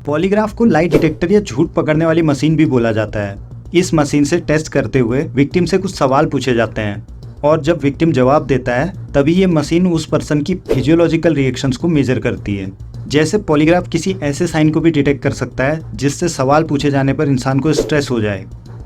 Polygraph को lie detector या झूठ पकड़ने वाली मशीन भी बोला जाता है। इस मशीन से टेस्ट करते हुए विक्टिम से कुछ सवाल पूछे जाते हैं और जब विक्टिम जवाब देता है तभी ये मशीन उस पर्सन की फिजियोलॉजिकल रिएक्शंस को मेजर करती है। जैसे पॉलीग्राफ किसी ऐसे साइन को भी डिटेक्ट कर सकता है जिससे सवाल पूछे जाने पर इंसान को स्ट्रेस हो जाए,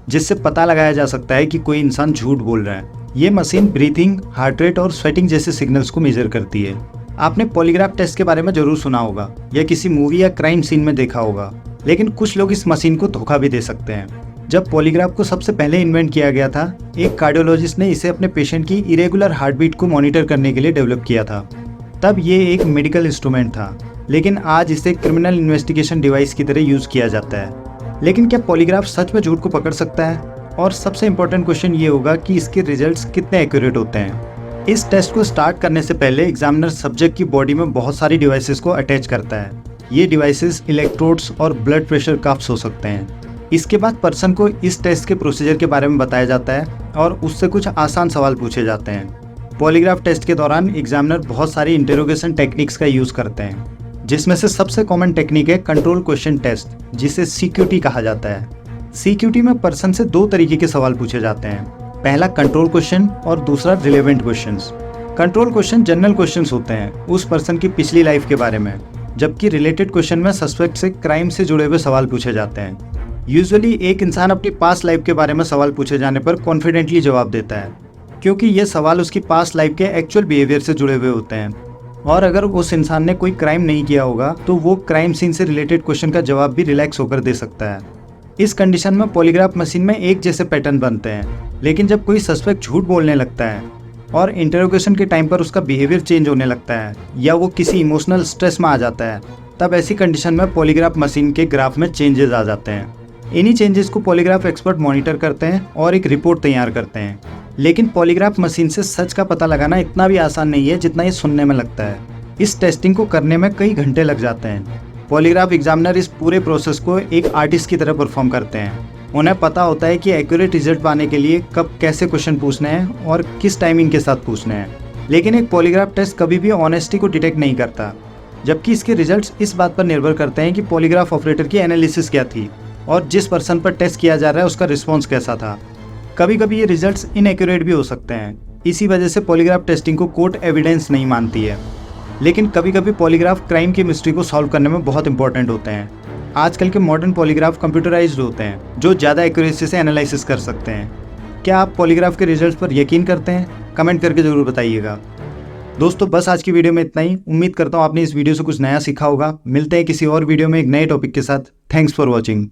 जिससे पता लगाया जा सकता है कि कोई इंसान झूठ बोल रहा है। ये मशीन ब्रीथिंग, हार्ट रेट और स्वेटिंग जैसे सिग्नल्स को मेजर करती है। आपने पॉलीग्राफ टेस्ट के बारे में जरूर सुना होगा या किसी मूवी या क्राइम सीन में देखा होगा, लेकिन कुछ लोग इस मशीन को धोखा भी दे सकते हैं। जब पॉलीग्राफ को सबसे पहले इन्वेंट किया गया था, एक कार्डियोलॉजिस्ट ने इसे अपने पेशेंट की इरेगुलर हार्टबीट को मॉनिटर करने के लिए डेवलप किया था। तब ये एक मेडिकल इंस्ट्रूमेंट था, लेकिन आज इसे क्रिमिनल इन्वेस्टिगेशन डिवाइस की तरह यूज किया जाता है। लेकिन क्या पॉलीग्राफ सच में झूठ को पकड़ सकता है? और सबसे इम्पोर्टेंट क्वेश्चन ये होगा कि इसके रिजल्ट्स कितने एक्यूरेट होते हैं। इस टेस्ट को स्टार्ट करने से पहले एग्जामिनर सब्जेक्ट की बॉडी में बहुत सारी डिवाइसेस को अटैच करता है। ये डिवाइसेस इलेक्ट्रोड्स और ब्लड प्रेशर कप्स हो सकते हैं। इसके बाद पर्सन को इस टेस्ट के प्रोसीजर के बारे में बताया जाता है और उससे कुछ आसान सवाल पूछे जाते हैं। पॉलीग्राफ टेस्ट के दौरान एग्जामिनर बहुत सारी इंटेरोगेशन टेक्निक्स का यूज करते हैं, जिसमें से सबसे कॉमन टेक्निक है कंट्रोल क्वेश्चन टेस्ट, जिसे CQT कहा जाता है। CQT में पर्सन से दो तरीके के सवाल पूछे जाते हैं, पहला कंट्रोल क्वेश्चन और दूसरा relevant questions. Control question general questions होते हैं उस पर्सन की पिछली लाइफ के बारे में, जबकि रिलेटेड क्वेश्चन में सस्पेक्ट से क्राइम से जुड़े हुए सवाल पूछे जाते हैं। यूजुअली एक इंसान अपनी पास्ट लाइफ के बारे में सवाल पूछे जाने पर कॉन्फिडेंटली जवाब देता है, क्योंकि ये सवाल उसकी पास्ट लाइफ के एक्चुअल बिहेवियर से जुड़े हुए होते हैं। और अगर उस इंसान ने कोई क्राइम नहीं किया होगा तो वो क्राइम सीन से रिलेटेड क्वेश्चन का जवाब भी रिलैक्स होकर दे सकता है। इस कंडीशन में पॉलीग्राफ मशीन में एक जैसे पैटर्न बनते हैं, लेकिन जब कोई सस्पेक्ट झूठ बोलने लगता है और इंटरोगेशन के टाइम पर उसका बिहेवियर चेंज होने लगता है या वो किसी इमोशनल स्ट्रेस में आ जाता है, तब ऐसी कंडीशन में पॉलीग्राफ मशीन के ग्राफ में चेंजेस आ जाते हैं। इन्हीं चेंजेस को पॉलीग्राफ एक्सपर्ट मॉनिटर करते हैं और एक रिपोर्ट तैयार करते हैं। लेकिन पॉलीग्राफ मशीन से सच का पता लगाना इतना भी आसान नहीं है जितना ये सुनने में लगता है। इस टेस्टिंग को करने में कई घंटे लग जाते हैं। पॉलीग्राफ एग्जामिनर इस पूरे प्रोसेस को एक आर्टिस्ट की तरह परफॉर्म करते हैं। उन्हें पता होता है कि एक्यूरेट रिजल्ट पाने के लिए कब कैसे क्वेश्चन पूछने हैं और किस टाइमिंग के साथ पूछने हैं। लेकिन एक पॉलीग्राफ टेस्ट कभी भी ऑनेस्टी को डिटेक्ट नहीं करता, जबकि इसके रिजल्ट्स इस बात पर निर्भर करते हैं कि पॉलीग्राफ ऑपरेटर की एनालिसिस क्या थी और जिस पर्सन पर टेस्ट किया जा रहा है उसका रिस्पॉन्स कैसा था। कभी कभी ये रिजल्ट्स इनएक्यूरेट भी हो सकते हैं। इसी वजह से पॉलीग्राफ टेस्टिंग को कोर्ट एविडेंस नहीं मानती है। लेकिन कभी कभी पॉलीग्राफ क्राइम की मिस्ट्री को सॉल्व करने में बहुत इंपॉर्टेंट होते हैं। आजकल के मॉडर्न पॉलीग्राफ कंप्यूटराइज्ड होते हैं जो ज़्यादा एक्यूरेसी से एनालिसिस कर सकते हैं। क्या आप पॉलीग्राफ के रिजल्ट्स पर यकीन करते हैं? कमेंट करके ज़रूर बताइएगा। दोस्तों, बस आज की वीडियो में इतना ही। उम्मीद करता हूँ आपने इस वीडियो से कुछ नया सीखा होगा। मिलते हैं किसी और वीडियो में एक नए टॉपिक के साथ। Thanks for watching.